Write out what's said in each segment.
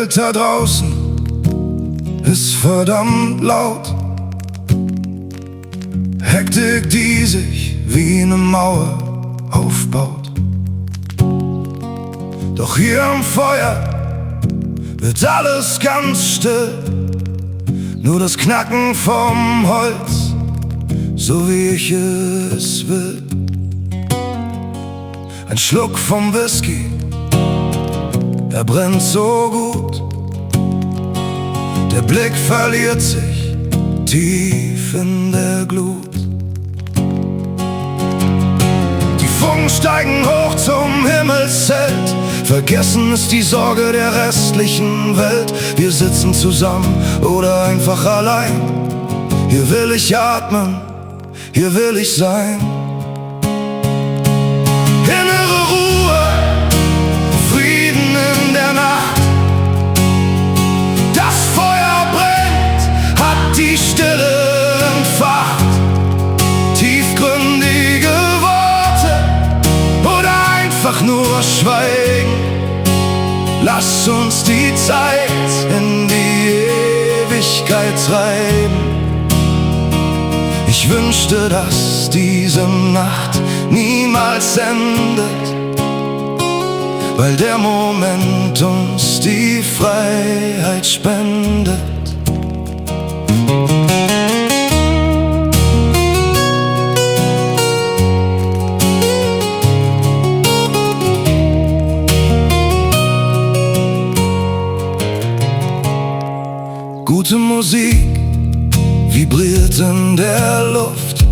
Welt da draußen ist verdammt laut. Hektik, die sich wie eine Mauer aufbaut. Doch hier am Feuer wird alles ganz still. Nur das Knacken vom Holz, so wie ich es will. Ein Schluck vom Whisky, er brennt so gut. Der Blick verliert sich tief in der Glut. Die Funken steigen hoch zum Himmelszelt. Vergessen ist die Sorge der restlichen Welt. Wir sitzen zusammen oder einfach allein. Hier will ich atmen, hier will ich sein. Innere Ruhe, Frieden in der Nacht. Das Feuer brennt, hat die Stille entfacht. Tiefgründige Worte oder einfach nur schweigen. Lass uns die Zeit in die Ewigkeit treiben. Ich wünschte, dass diese Nacht niemals endet, weil der Moment uns die Freiheit spendet. Gute Musik vibriert in der Luft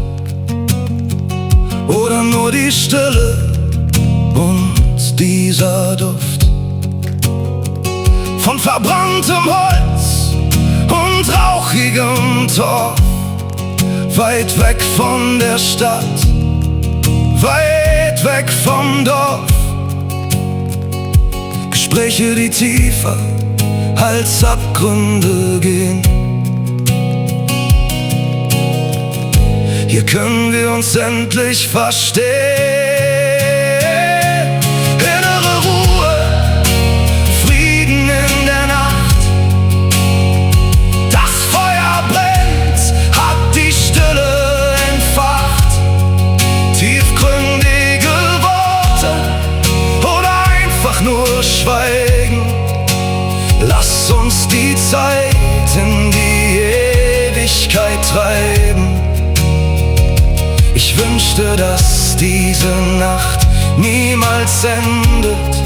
oder nur die Stille und dieser Duft von verbranntem Holz und rauchigem Torf, weit weg von der Stadt, weit weg vom Dorf. Gespräche, die tiefer als Abgründe gehen. Hier können wir uns endlich verstehen. Innere Ruhe, Frieden in der Nacht. Das Feuer brennt, hat die Stille entfacht. Tiefgründige Worte oder einfach nur schweigen. Lass uns die Zeit in die Ewigkeit treiben. Ich wünschte, dass diese Nacht niemals endet,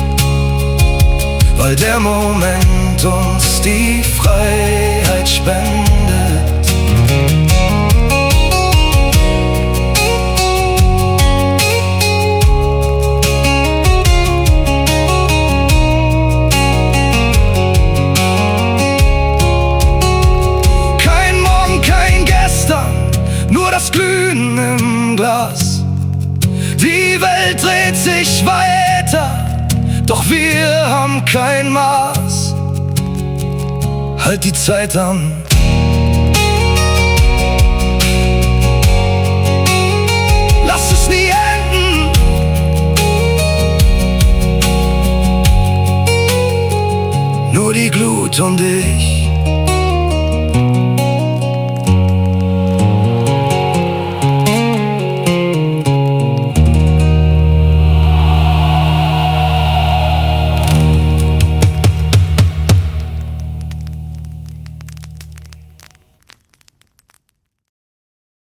weil der Moment uns die Freiheit spendet. Kein Morgen, kein Gestern, nur das Glühen im Glas. Die Welt dreht sich weiter, doch wir haben kein Maß. Halt die Zeit an. Lass es nie enden. Nur die Glut und ich.